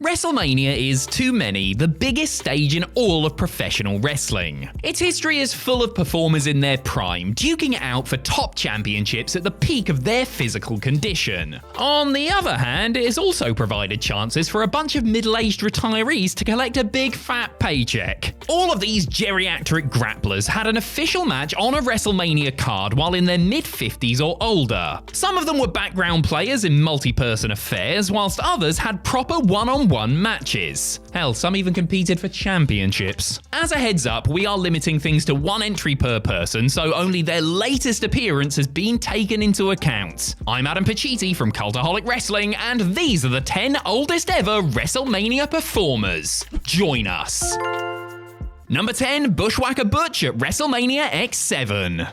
WrestleMania is, to many, the biggest stage in all of professional wrestling. Its history is full of performers in their prime, duking it out for top championships at the peak of their physical condition. On the other hand, it has also provided chances for a bunch of middle-aged retirees to collect a big fat paycheck. All of these geriatric grapplers had an official match on a WrestleMania card while in their mid-50s or older. Some of them were background players in multi-person affairs, whilst others had proper one-on-one matches. Hell, some even competed for championships. As a heads up, we are limiting things to one entry per person, so only their latest appearance has been taken into account. I'm Adam Pacitti from Cultaholic Wrestling, and these are the 10 oldest ever WrestleMania performers. Join us. Number 10, Bushwhacker Butch at WrestleMania X7.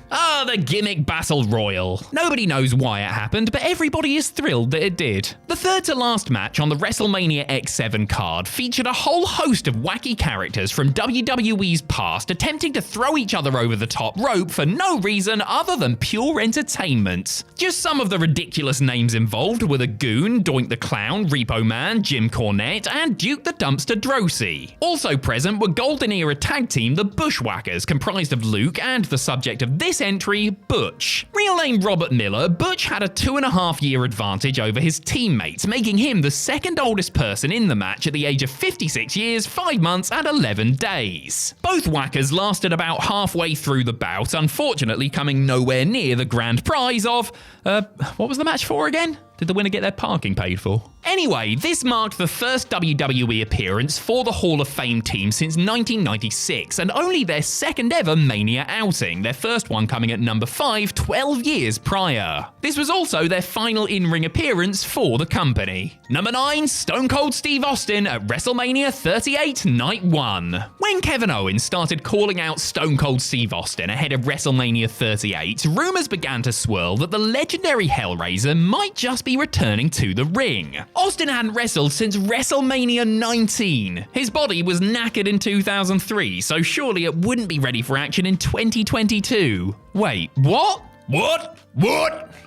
The Gimmick Battle Royal. Nobody knows why it happened, but everybody is thrilled that it did. The third to last match on the WrestleMania X7 card featured a whole host of wacky characters from WWE's past attempting to throw each other over the top rope for no reason other than pure entertainment. Just some of the ridiculous names involved were the Goon, Doink the Clown, Repo Man, Jim Cornette, and Duke the Dumpster Drosy. Also present were Golden Era tag team the Bushwhackers, comprised of Luke and the subject of this entry, Butch. Real name Robert Miller, Butch had a 2.5-year advantage over his teammates, making him the second oldest person in the match at the age of 56 years, 5 months and 11 days. Both whackers lasted about halfway through the bout, unfortunately coming nowhere near the grand prize of, what was the match for again? Did the winner get their parking paid for? Anyway, this marked the first WWE appearance for the Hall of Fame team since 1996, and only their second ever Mania outing, their first one coming at number 5 12 years prior. This was also their final in-ring appearance for the company. Number 9, Stone Cold Steve Austin at WrestleMania 38 Night 1. When Kevin Owens started calling out Stone Cold Steve Austin ahead of WrestleMania 38, rumors began to swirl that the legendary Hellraiser might just be returning to the ring. Austin hadn't wrestled since WrestleMania 19. His body was knackered in 2003, so surely it wouldn't be ready for action in 2022. Wait, what? What?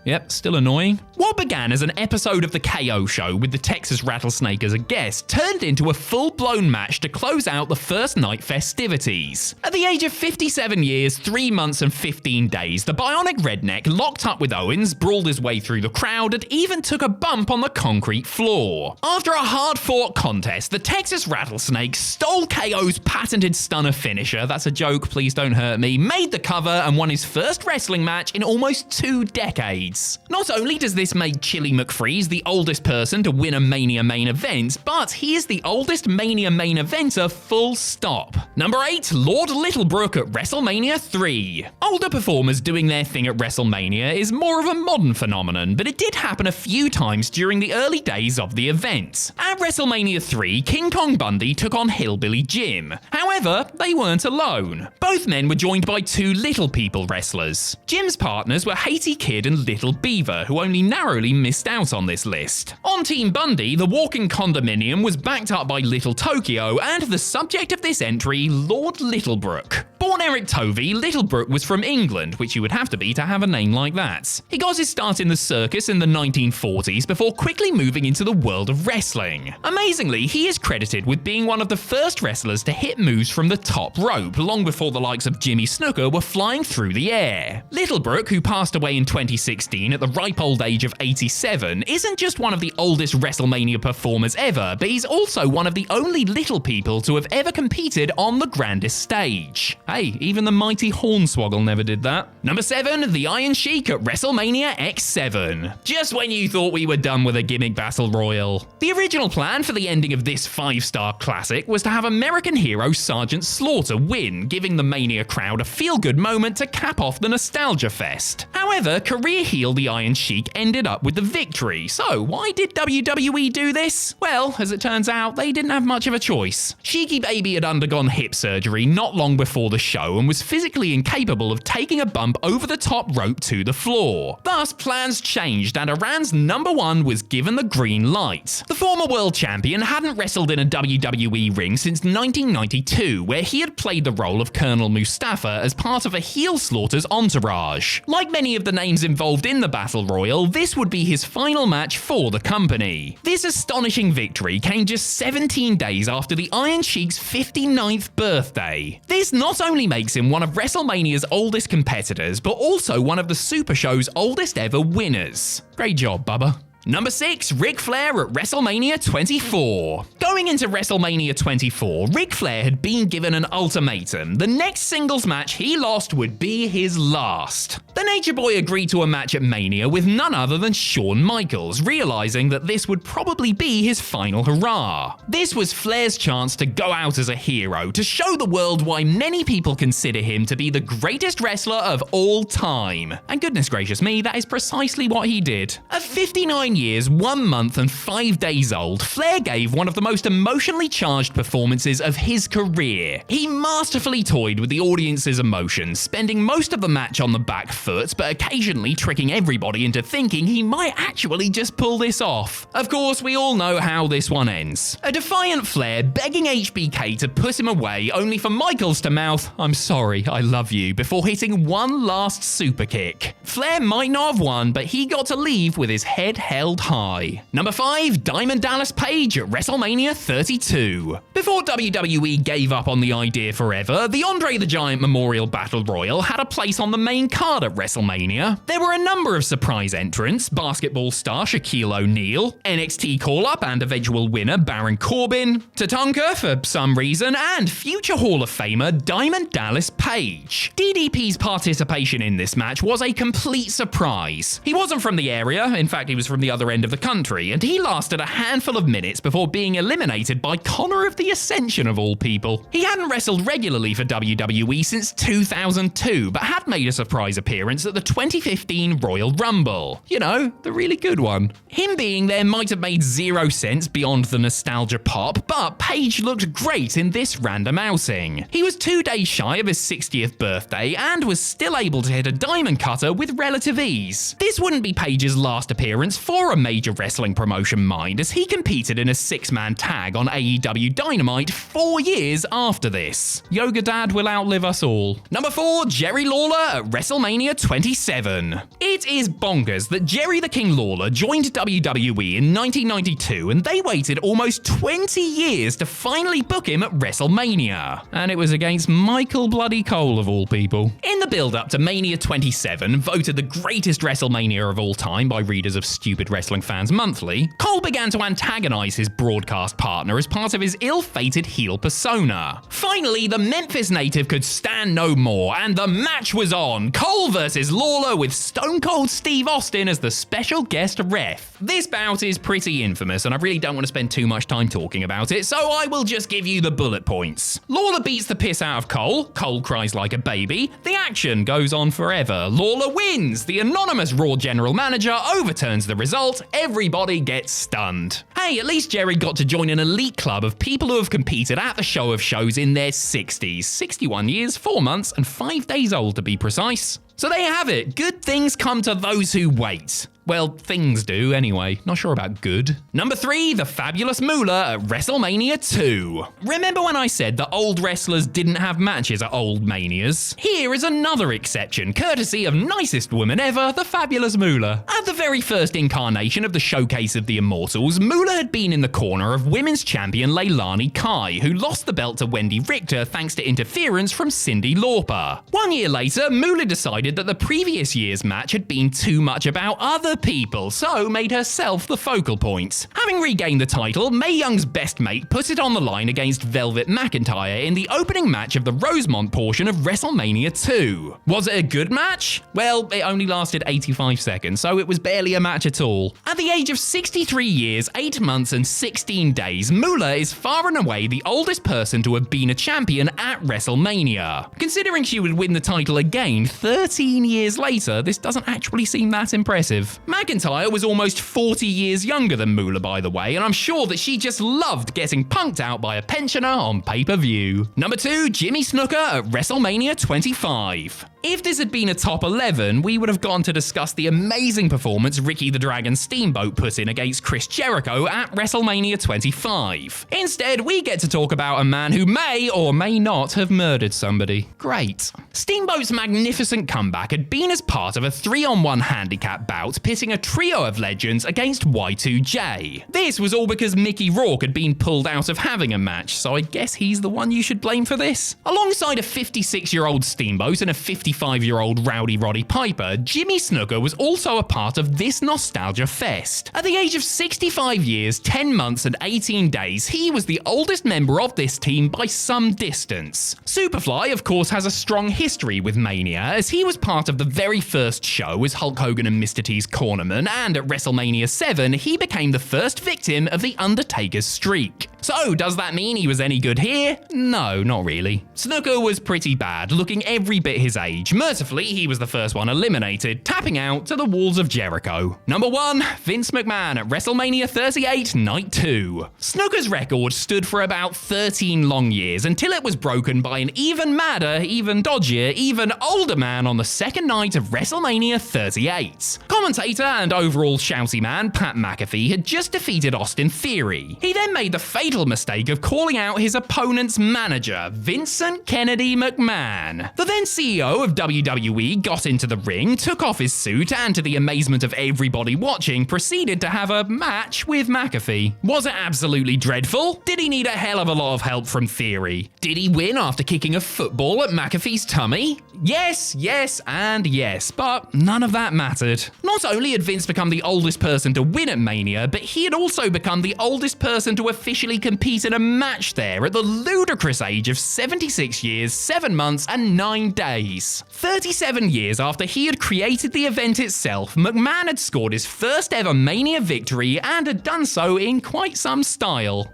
Yep, still annoying. What began as an episode of the KO show with the Texas Rattlesnake as a guest turned into a full-blown match to close out the first night festivities. At the age of 57 years, 3 months and 15 days, the Bionic Redneck locked up with Owens, brawled his way through the crowd, and even took a bump on the concrete floor. After a hard-fought contest, the Texas Rattlesnake stole KO's patented stunner finisher, that's a joke, please don't hurt me, made the cover and won his first wrestling match in almost 2 decades. Not only does this make Chili McFreeze the oldest person to win a Mania main event, but he is the oldest Mania main eventer full stop. Number 8, Lord Littlebrook at WrestleMania 3. Older performers doing their thing at WrestleMania is more of a modern phenomenon, but it did happen a few times during the early days of the event. At WrestleMania 3, King Kong Bundy took on Hillbilly Jim. However, they weren't alone. Both men were joined by 2 Little People wrestlers. Jim's partners were Haiti Kid and Little Beaver, who only narrowly missed out on this list. On Team Bundy, the walking condominium was backed up by Little Tokyo, and the subject of this entry, Lord Littlebrook. Born Eric Tovey, Littlebrook was from England, which you would have to be to have a name like that. He got his start in the circus in the 1940s before quickly moving into the world of wrestling. Amazingly, he is credited with being one of the first wrestlers to hit moves from the top rope, long before the likes of Jimmy Snuka were flying through the air. Littlebrook, who passed away in 2016 at the ripe old age of 87, isn't just one of the oldest WrestleMania performers ever, but he's also one of the only Little People to have ever competed on the grandest stage. Hey, even the mighty Hornswoggle never did that. Number 7, the Iron Sheik at WrestleMania X7. Just when you thought we were done with a Gimmick Battle Royal. The original plan for the ending of this 5-star classic was to have American hero Sergeant Slaughter win, giving the Mania crowd a feel-good moment to cap off the nostalgia fest. However, career heel the Iron Sheik ended up with the victory, so why did WWE do this? Well, as it turns out, they didn't have much of a choice. Sheiky Baby had undergone hip surgery not long before the show and was physically incapable of taking a bump over the top rope to the floor. Thus, plans changed and Iran's number 1 was given the green light. The former world champion hadn't wrestled in a WWE ring since 1992, where he had played the role of Colonel Mustafa as part of a heel Slaughter's entourage. Like many of the names involved in the Battle Royal, this would be his final match for the company. This astonishing victory came just 17 days after the Iron Sheik's 59th birthday. This not only makes him one of WrestleMania's oldest competitors, but also one of the Super Show's oldest ever winners. Great job, Bubba. Number 6, Ric Flair at WrestleMania 24. Going into WrestleMania 24, Ric Flair had been given an ultimatum. The next singles match he lost would be his last. The Nature Boy agreed to a match at Mania with none other than Shawn Michaels, realizing that this would probably be his final hurrah. This was Flair's chance to go out as a hero, to show the world why many people consider him to be the greatest wrestler of all time. And goodness gracious me, that is precisely what he did. At 59 years, 1 month and 5 days old, Flair gave one of the most emotionally charged performances of his career. He masterfully toyed with the audience's emotions, spending most of the match on the back foot, but occasionally tricking everybody into thinking he might actually just pull this off. Of course, we all know how this one ends. A defiant Flair begging HBK to put him away, only for Michaels to mouth, "I'm sorry, I love you," before hitting one last super kick. Flair might not have won, but he got to leave with his head held high. Number 5, Diamond Dallas Page at WrestleMania 32. Before WWE gave up on the idea forever, the Andre the Giant Memorial Battle Royal had a place on the main card at WrestleMania. There were a number of surprise entrants: basketball star Shaquille O'Neal, NXT call-up and eventual winner Baron Corbin, Tatanka for some reason, and future Hall of Famer Diamond Dallas Page. DDP's participation in this match was a complete surprise. He wasn't from the area, in fact he was from the other end of the country, and he lasted a handful of minutes before being eliminated by Connor of the Ascension of all people. He hadn't wrestled regularly for WWE since 2002, but had made a surprise appearance at the 2015 Royal Rumble. You know, the really good one. Him being there might have made zero sense beyond the nostalgia pop, but Page looked great in this random outing. He was 2 days shy of his 60th birthday and was still able to hit a diamond cutter with relative ease. This wouldn't be Page's last appearance for a major wrestling promotion, mind, as he competed in a 6-man tag on AEW Dynamite 4 years after this. Yoga Dad will outlive us all. Number 4, Jerry Lawler at WrestleMania 27. It is bonkers that Jerry the King Lawler joined WWE in 1992, and they waited almost 20 years to finally book him at WrestleMania. And it was against Michael Bloody Cole of all people. In the build-up to Mania 27, voted the greatest WrestleMania of all time by readers of Stupid Wrestling Fans Monthly, Cole began to antagonize his broadcast partner as part of his ill-fated heel persona. Finally, the Memphis native could stand no more, and the match was on. Cole versus Lawler with Stone Cold Steve Austin as the special guest ref. This bout is pretty infamous, and I really don't want to spend too much time talking about it, so I will just give you the bullet points. Lawler beats the piss out of Cole. Cole cries like a baby. The action goes on forever. Lawler wins. The anonymous Raw general manager overturns the result. Everybody gets stunned. Hey, at least Jerry got to join an elite club of people who have competed at the show of shows in their 60s. 61 years, 4 months, and 5 days old to be precise. So there you have it. Good things come to those who wait. Well, things do anyway. Not sure about good. Number 3, the Fabulous Moolah at WrestleMania 2. Remember when I said that old wrestlers didn't have matches at old manias? Here is another exception, courtesy of nicest woman ever, the Fabulous Moolah. At the very first incarnation of the Showcase of the Immortals, Moolah had been in the corner of women's champion Leilani Kai, who lost the belt to Wendy Richter thanks to interference from Cyndi Lauper. 1 year later, Moolah decided that the previous year's match had been too much about other people, so made herself the focal point. Having regained the title, Mae Young's best mate put it on the line against Velvet McIntyre in the opening match of the Rosemont portion of WrestleMania 2. Was it a good match? Well, it only lasted 85 seconds, so it was barely a match at all. At the age of 63 years, 8 months and 16 days, Moolah is far and away the oldest person to have been a champion at WrestleMania. Considering she would win the title again 13 years later, this doesn't actually seem that impressive. McIntyre was almost 40 years younger than Moolah, by the way, and I'm sure that she just loved getting punked out by a pensioner on pay-per-view. Number 2, Jimmy Snuka at WrestleMania 25. If this had been a top 11, we would have gone to discuss the amazing performance Ricky the Dragon Steamboat put in against Chris Jericho at WrestleMania 25. Instead, we get to talk about a man who may or may not have murdered somebody. Great. Steamboat's magnificent comeback comeback had been as part of a 3-on-1 handicap bout pitting a trio of legends against Y2J. This was all because Mickey Rourke had been pulled out of having a match, so I guess he's the one you should blame for this. Alongside a 56-year-old Steamboat and a 55-year-old Rowdy Roddy Piper, Jimmy Snuka was also a part of this nostalgia fest. At the age of 65 years, 10 months and 18 days, he was the oldest member of this team by some distance. Superfly, of course, has a strong history with Mania, as he was part of the very first show as Hulk Hogan and Mr. T's cornerman, and at WrestleMania 7, he became the first victim of The Undertaker's streak. So, does that mean he was any good here? No, not really. Snuka was pretty bad, looking every bit his age. Mercifully, he was the first one eliminated, tapping out to the walls of Jericho. Number 1, Vince McMahon at WrestleMania 38, Night 2. Snuka's record stood for about 13 long years until it was broken by an even madder, even dodgier, even older man on the second night of WrestleMania 38. Commentator and overall shouty man Pat McAfee had just defeated Austin Theory. He then made the fatal mistake of calling out his opponent's manager, Vincent Kennedy McMahon. The then CEO of WWE got into the ring, took off his suit, and to the amazement of everybody watching, proceeded to have a match with McAfee. Was it absolutely dreadful? Did he need a hell of a lot of help from Theory? Did he win after kicking a football at McAfee's tummy? Yes, yes, and yes, but none of that mattered. Not only had Vince become the oldest person to win at Mania, but he had also become the oldest person to officially compete in a match there at the ludicrous age of 76 years, 7 months, and 9 days. 37 years after he had created the event itself, McMahon had scored his first ever Mania victory and had done so in quite some style.